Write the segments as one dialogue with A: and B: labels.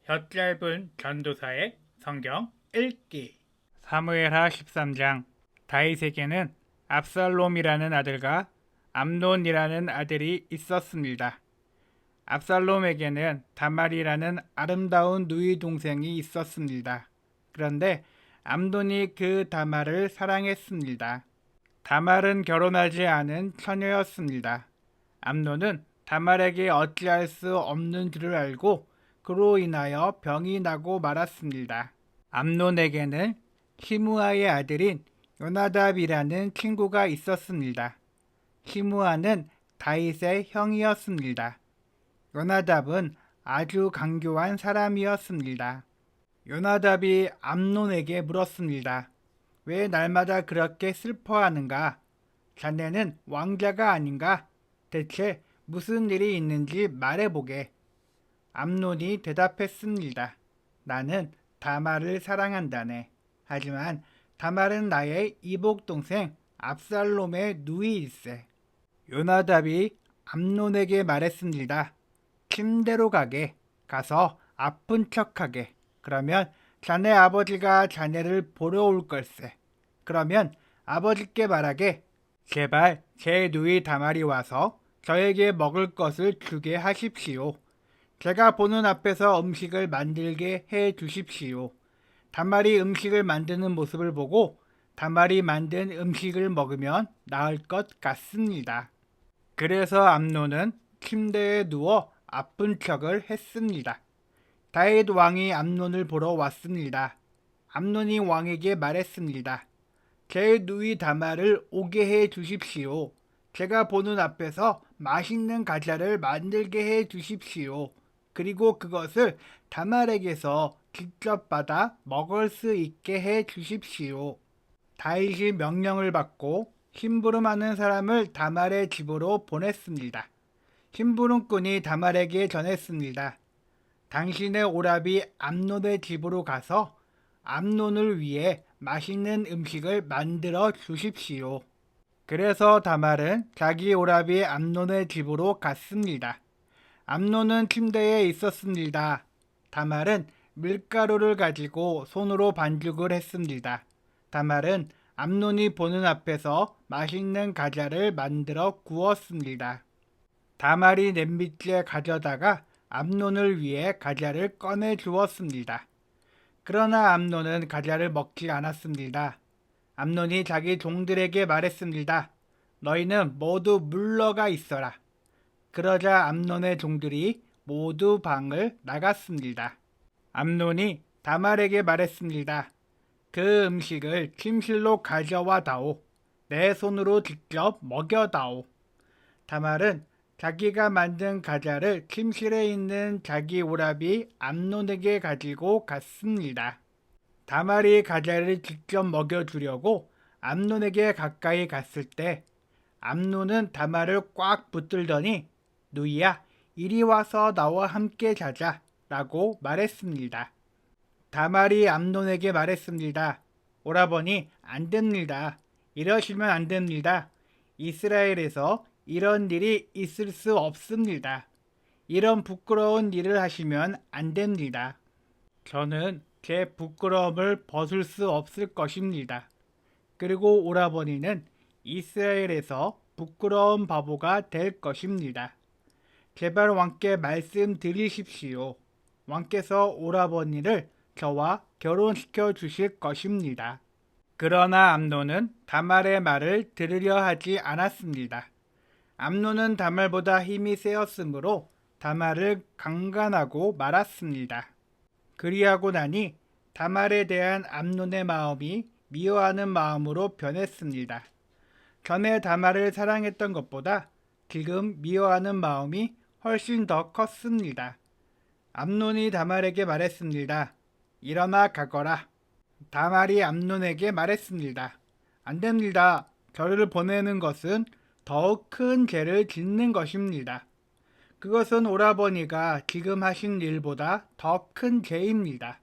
A: 혓짧은 전도사의 성경 읽기. 사무엘하 13장. 다윗에게는 압살롬이라는 아들과 암논이라는 아들이 있었습니다. 압살롬에게는 다말이라는 아름다운 누이 동생이 있었습니다. 그런데 암논이 그 다말을 사랑했습니다. 다말은 결혼하지 않은 처녀였습니다. 암논은 다말에게 어찌할 수 없는 줄을 알고 그로 인하여 병이 나고 말았습니다. 암논에게는 시므아의 아들인 요나답이라는 친구가 있었습니다. 시므아는 다윗의 형이었습니다. 요나답은 아주 강교한 사람이었습니다. 요나답이 암논에게 물었습니다. 왜 날마다 그렇게 슬퍼하는가? 자네는 왕자가 아닌가? 대체 무슨 일이 있는지 말해보게. 암논이 대답했습니다. 나는 다말을 사랑한다네. 하지만 다말은 나의 이복동생 압살롬의 누이일세. 요나답이 암논에게 말했습니다. 침대로 가서 아픈 척하게. 그러면 자네 아버지가 자네를 보러 올 걸세. 그러면 아버지께 말하게. 제발 제 누이 다말이 와서 저에게 먹을 것을 주게 하십시오. 제가 보는 앞에서 음식을 만들게 해 주십시오. 다말이 음식을 만드는 모습을 보고 다말이 만든 음식을 먹으면 나을 것 같습니다. 그래서 암논은 침대에 누워 아픈 척을 했습니다. 다윗 왕이 암논을 보러 왔습니다. 암논이 왕에게 말했습니다. 제 누이 다말을 오게 해 주십시오. 제가 보는 앞에서 맛있는 과자를 만들게 해 주십시오. 그리고 그것을 다말에게서 직접 받아 먹을 수 있게 해 주십시오. 다윗이 명령을 받고 심부름하는 사람을 다말의 집으로 보냈습니다. 심부름꾼이 다말에게 전했습니다. 당신의 오라비 암논의 집으로 가서 암논을 위해 맛있는 음식을 만들어 주십시오. 그래서 다말은 자기 오라비 암논의 집으로 갔습니다. 암논은 침대에 있었습니다. 다말은 밀가루를 가지고 손으로 반죽을 했습니다. 다말은 암논이 보는 앞에서 맛있는 과자를 만들어 구웠습니다. 다말이 냄비째 가져다가 암논을 위해 과자를 꺼내 주었습니다. 그러나 암논은 과자를 먹지 않았습니다. 암논이 자기 종들에게 말했습니다. 너희는 모두 물러가 있어라. 그러자 암논의 종들이 모두 방을 나갔습니다. 암논이 다말에게 말했습니다. 그 음식을 침실로 가져와 다오. 내 손으로 직접 먹여다오. 다말은 자기가 만든 과자를 침실에 있는 자기 오라비 암논에게 가지고 갔습니다. 다말이 과자를 직접 먹여주려고 암논에게 가까이 갔을 때 암논은 다말을 꽉 붙들더니 누이야, 이리 와서 나와 함께 자자 라고 말했습니다. 다말이 암논에게 말했습니다. 오라버니, 안 됩니다. 이러시면 안 됩니다. 이스라엘에서 이런 일이 있을 수 없습니다. 이런 부끄러운 일을 하시면 안 됩니다. 저는 제 부끄러움을 벗을 수 없을 것입니다. 그리고 오라버니는 이스라엘에서 부끄러운 바보가 될 것입니다. 제발 왕께 말씀드리십시오. 왕께서 오라버니를 저와 결혼시켜 주실 것입니다. 그러나 암논은 다말의 말을 들으려 하지 않았습니다. 암논은 다말보다 힘이 세었으므로 다말을 강간하고 말았습니다. 그리하고 나니 다말에 대한 암논의 마음이 미워하는 마음으로 변했습니다. 전에 다말을 사랑했던 것보다 지금 미워하는 마음이 훨씬 더 컸습니다. 암논이 다말에게 말했습니다. 일어나 가거라. 다말이 암논에게 말했습니다. 안 됩니다. 저를 보내는 것은 더욱 큰 죄를 짓는 것입니다. 그것은 오라버니가 지금 하신 일보다 더 큰 죄입니다.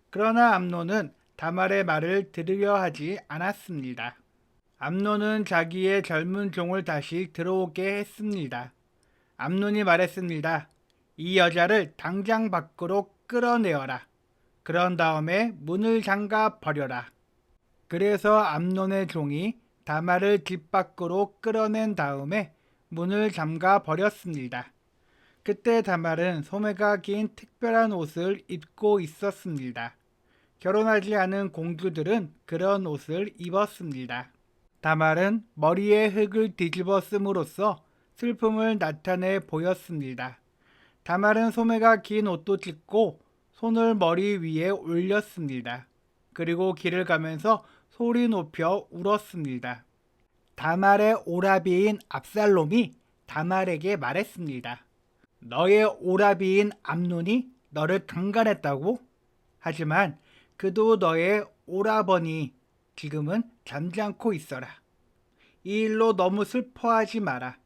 A: 그러나 암논은 다말의 말을 들으려 하지 않았습니다. 암논은 자기의 젊은 종을 다시 들어오게 했습니다. 암논이 말했습니다. 이 여자를 당장 밖으로 끌어내어라. 그런 다음에 문을 잠가 버려라. 그래서 암논의 종이 다말을 집 밖으로 끌어낸 다음에 문을 잠가 버렸습니다. 그때 다말은 소매가 긴 특별한 옷을 입고 있었습니다. 결혼하지 않은 공주들은 그런 옷을 입었습니다. 다말은 머리에 흙을 뒤집어 씀으로써 슬픔을 나타내 보였습니다. 다말은 소매가 긴 옷도 찢고 손을 머리 위에 올렸습니다. 그리고 길을 가면서 소리 높여 울었습니다. 다말의 오라비인 압살롬이 다말에게 말했습니다. 너의 오라비인 암논이 너를 강간했다고? 하지만 그도 너의 오라버니. 지금은 잠잠고 있어라. 이 일로 너무 슬퍼하지 마라.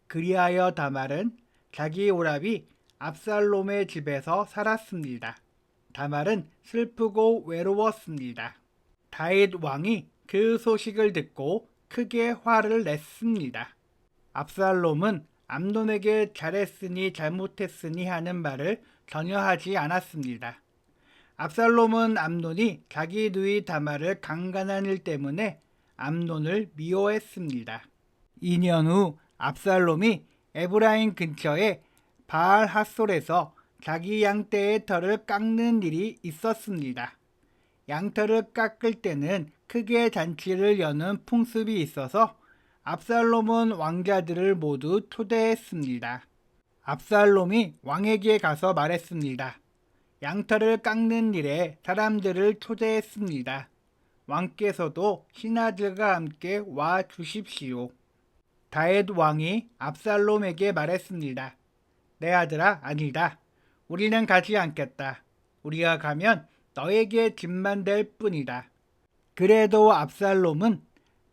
A: 그리하여 다말은 자기 오라비 압살롬의 집에서 살았습니다. 다말은 슬프고 외로웠습니다. 다윗 왕이 그 소식을 듣고 크게 화를 냈습니다. 압살롬은 암논에게 잘했으니 잘못했으니 하는 말을 전혀 하지 않았습니다. 압살롬은 암논이 자기 누이 다말을 강간한 일 때문에 암논을 미워했습니다. 2년 후 압살롬이 에브라임 근처의 바알 핫솔에서 자기 양떼의 털을 깎는 일이 있었습니다. 양털을 깎을 때는 크게 잔치를 여는 풍습이 있어서 압살롬은 왕자들을 모두 초대했습니다. 압살롬이 왕에게 가서 말했습니다. 양털을 깎는 일에 사람들을 초대했습니다. 왕께서도 신하들과 함께 와 주십시오. 다윗 왕이 압살롬에게 말했습니다. 내 아들아, 아니다. 우리는 가지 않겠다. 우리가 가면 너에게 짐만 될 뿐이다. 그래도 압살롬은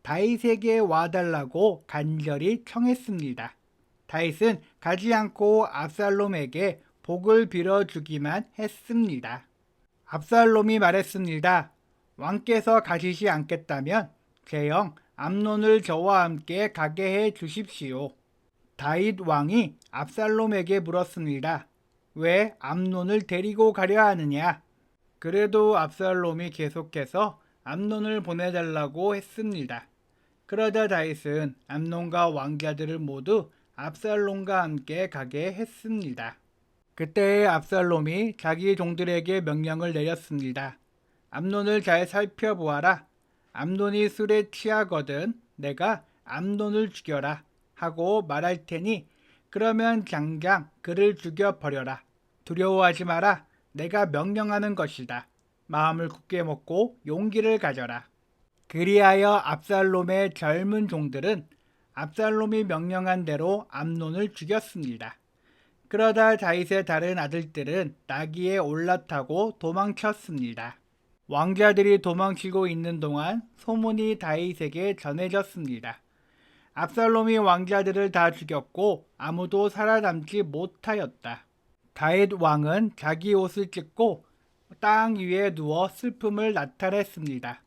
A: 다윗에게 와달라고 간절히 청했습니다. 다윗은 가지 않고 압살롬에게 복을 빌어주기만 했습니다. 압살롬이 말했습니다. 왕께서 가시지 않겠다면 제 형 암논을 저와 함께 가게 해 주십시오. 다윗 왕이 압살롬에게 물었습니다. 왜 암논을 데리고 가려 하느냐? 그래도 압살롬이 계속해서 암논을 보내달라고 했습니다. 그러자 다윗은 암논과 왕자들을 모두 압살롬과 함께 가게 했습니다. 그때 압살롬이 자기 종들에게 명령을 내렸습니다. 암논을 잘 살펴보아라. 암논이 술에 취하거든 내가 암논을 죽여라 하고 말할 테니 그러면 당장 그를 죽여버려라. 두려워하지 마라. 내가 명령하는 것이다. 마음을 굳게 먹고 용기를 가져라. 그리하여 압살롬의 젊은 종들은 압살롬이 명령한 대로 암논을 죽였습니다. 그러다 다윗의 다른 아들들은 나귀에 올라타고 도망쳤습니다. 왕자들이 도망치고 있는 동안 소문이 다윗에게 전해졌습니다. 압살롬이 왕자들을 다 죽였고 아무도 살아남지 못하였다. 다윗 왕은 자기 옷을 찢고 땅 위에 누워 슬픔을 나타냈습니다.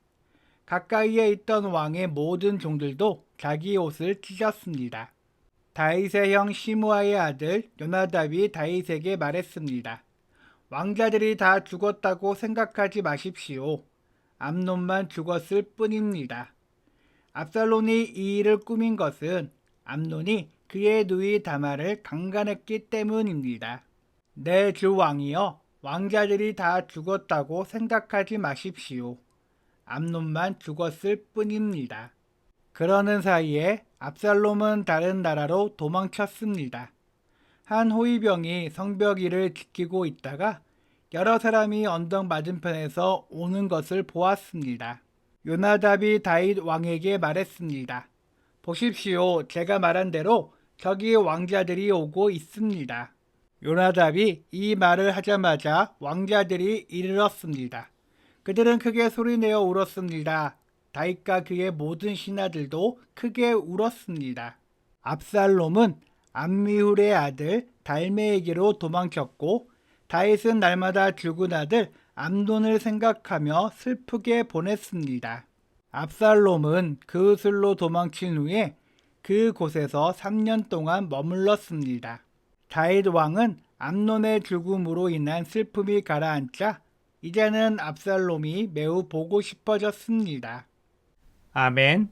A: 가까이에 있던 왕의 모든 종들도 자기 옷을 찢었습니다. 다윗의 형 시므아의 아들 요나답이 다윗에게 말했습니다. 왕자들이 다 죽었다고 생각하지 마십시오. 암논만 죽었을 뿐입니다. 압살롬이 이 일을 꾸민 것은 암논이 그의 누이 다말을 강간했기 때문입니다. 내 주 왕이여, 왕자들이 다 죽었다고 생각하지 마십시오. 암논만 죽었을 뿐입니다. 그러는 사이에 압살롬은 다른 나라로 도망쳤습니다. 한 호위병이 성벽 위를 지키고 있다가 여러 사람이 언덕 맞은편에서 오는 것을 보았습니다. 요나답이 다윗 왕에게 말했습니다. 보십시오, 제가 말한 대로 저기 왕자들이 오고 있습니다. 요나답이 이 말을 하자마자 왕자들이 이르렀습니다. 그들은 크게 소리내어 울었습니다. 다윗과 그의 모든 신하들도 크게 울었습니다. 압살롬은 암미훌의 아들 달메에게로 도망쳤고 다윗은 날마다 죽은 아들 암논을 생각하며 슬프게 보냈습니다. 압살롬은 그슬로 도망친 후에 그곳에서 3년 동안 머물렀습니다. 다윗 왕은 암논의 죽음으로 인한 슬픔이 가라앉자 이제는 압살롬이 매우 보고 싶어졌습니다. 아멘.